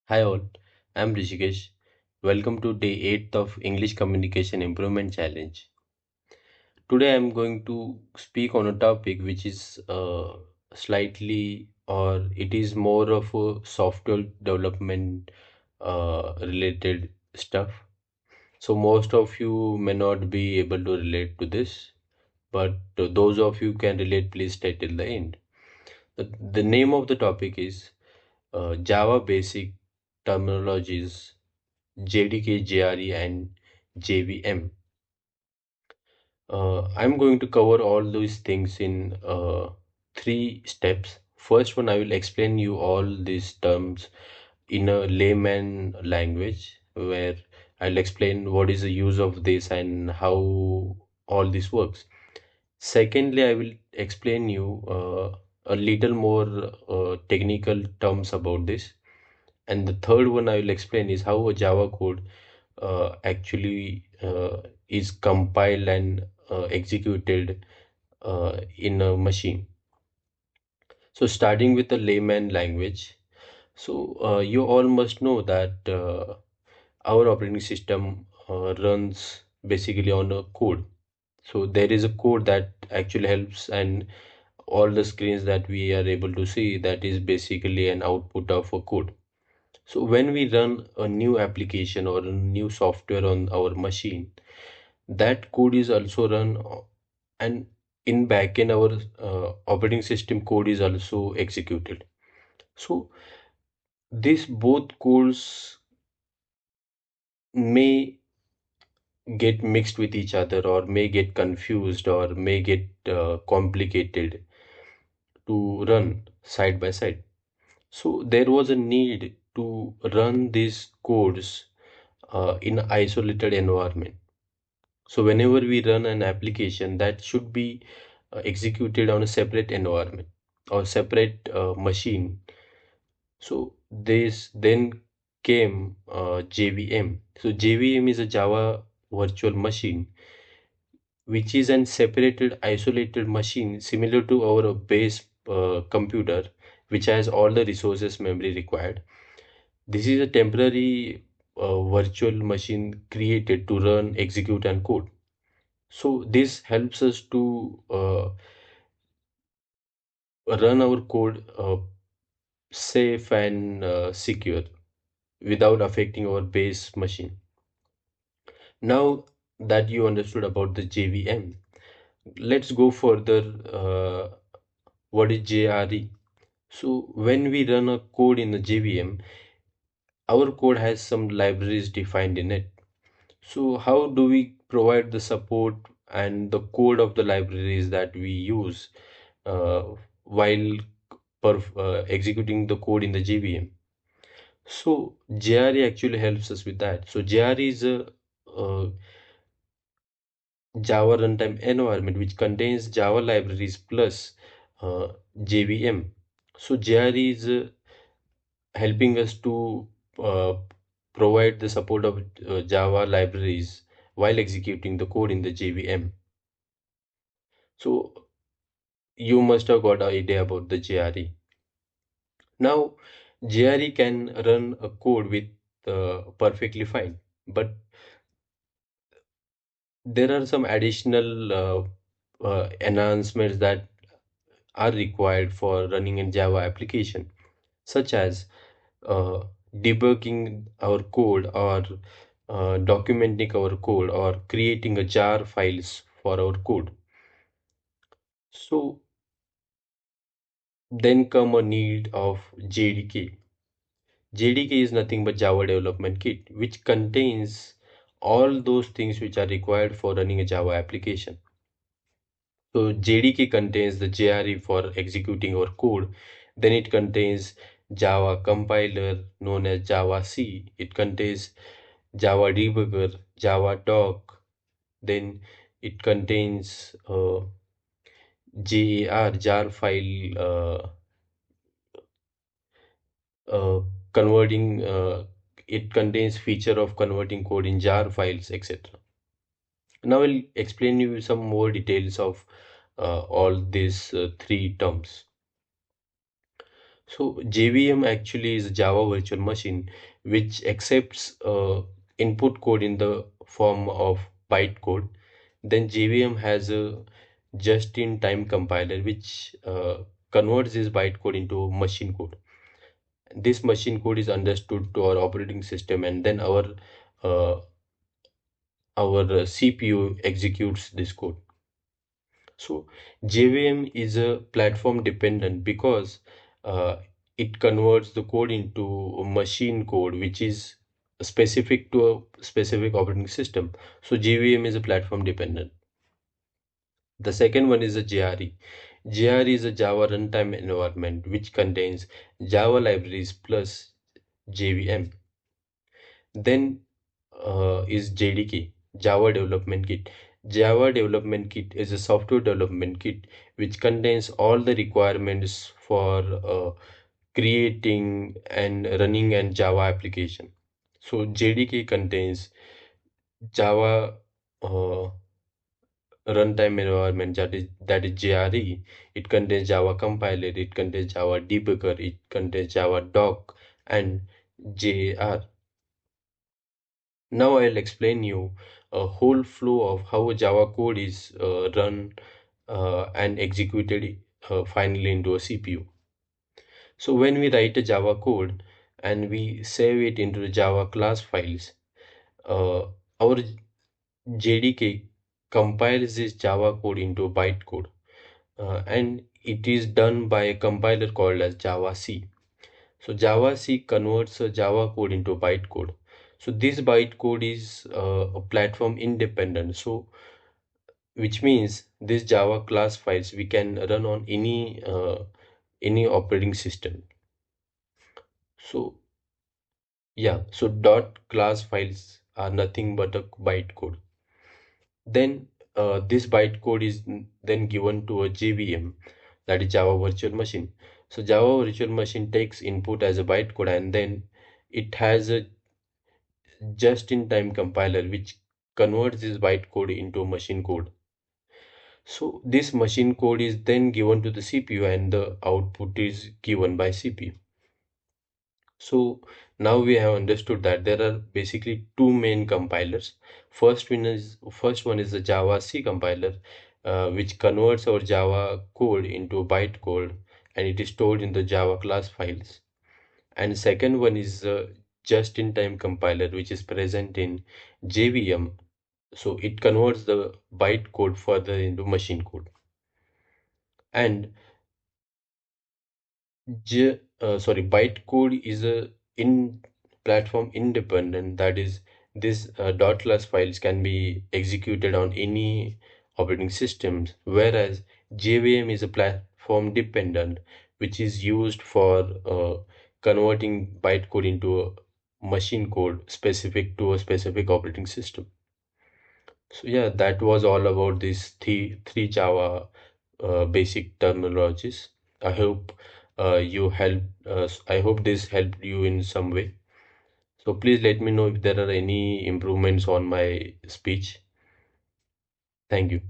Hi all, I'm Rishikesh. Welcome to day 8 of English Communication Improvement Challenge. Today I'm going to speak on a topic which is slightly or it is more of a software development related stuff. So most of you may not be able to relate to this, but those of you can relate, please stay till the end. The name of the topic is Java Basic Terminologies JDK, JRE, and JVM. I'm going to cover all these things in three steps. First one, I will explain you all these terms in a layman language, where I'll explain what is the use of this and how all this works. Secondly, I will explain you a little more technical terms about this. And the third one I will explain is how a Java code actually is compiled and executed in a machine. So starting with the layman language. So you all must know that our operating system runs basically on a code. So there is a code that actually helps, and all the screens that we are able to see, that is basically an output of a code. So when we run a new application or a new software on our machine, that code is also run, and in backend our operating system code is also executed. So these both codes may get mixed with each other, or may get confused, or may get complicated to run side by side. So there was a need to run these codes in isolated environment. So whenever we run an application, that should be executed on a separate environment or separate machine. So this then came JVM. So JVM is a Java virtual machine, which is an separated, isolated machine similar to our base computer, which has all the resources memory required. This is a temporary virtual machine created to run, execute, and code. So this helps us to run our code safe and secure without affecting our base machine. Now that you understood about the JVM, let's go further. What is JRE? So when we run a code in the JVM, our code has some libraries defined in it. So how do we provide the support and the code of the libraries that we use uh, while executing the code in the JVM? So JRE actually helps us with that. So JRE is a Java runtime environment which contains Java libraries plus JVM. So JRE is helping us to uh, provide the support of Java libraries while executing the code in the JVM. So you must have got an idea about the JRE. Now, JRE can run a code with perfectly fine, but there are some additional enhancements that are required for running a Java application, such as uh, debugging our code, or documenting our code, or creating a jar files for our code. So then come a need of JDK. JDK is nothing but Java Development Kit, which contains all those things which are required for running a Java application. So JDK contains the JRE for executing our code. Then it contains Java compiler known as Java C. It contains Java debugger, Java doc. Then it contains jar file, uh, converting. It contains feature of converting code in jar files, etc. Now I'll explain you some more details of all these three terms. So JVM actually is Java Virtual Machine, which accepts input code in the form of bytecode. Then JVM has a just-in-time compiler, which converts this bytecode into machine code. This machine code is understood to our operating system, and then uh, our CPU executes this code. So JVM is a platform dependent because uh, it converts the code into machine code, which is specific to a specific operating system. So JVM is a platform dependent. The second one is a JRE. JRE is a Java runtime environment which contains Java libraries plus JVM. Then is JDK, Java Development Kit. Java Development Kit is a software development kit which contains all the requirements for creating and running an Java application. So JDK contains Java runtime environment, that is JRE. It contains Java compiler, it contains Java debugger, it contains Java doc and JR. Now I'll explain you a whole flow of how a Java code is run and executed finally into a CPU. So when we write a Java code and we save it into the Java class files, our JDK compiles this Java code into bytecode, and it is done by a compiler called as Javac. So Javac converts a Java code into bytecode. So this bytecode is a platform independent. So which means this Java class files we can run on any operating system. So yeah, so dot class files are nothing but a bytecode. Then this bytecode is then given to a JVM, that is Java Virtual Machine. So Java Virtual Machine takes input as a bytecode, and then it has a just-in-time compiler which converts this bytecode into machine code. So this machine code is then given to the CPU and the output is given by CPU. So now we have understood that there are basically two main compilers. First one is the Javac compiler, which converts our Java code into bytecode and it is stored in the Java class files. And second one is the just-in-time compiler, which is present in JVM. So it converts the bytecode further into machine code. And bytecode is a in platform independent. That is, this dot class files can be executed on any operating systems, whereas JVM is a platform dependent, which is used for converting bytecode into a machine code specific to a specific operating system. So yeah, that was all about these three Java basic terminologies. I hope you helped. I hope this helped you in some way. So please let me know if there are any improvements on my speech. Thank you.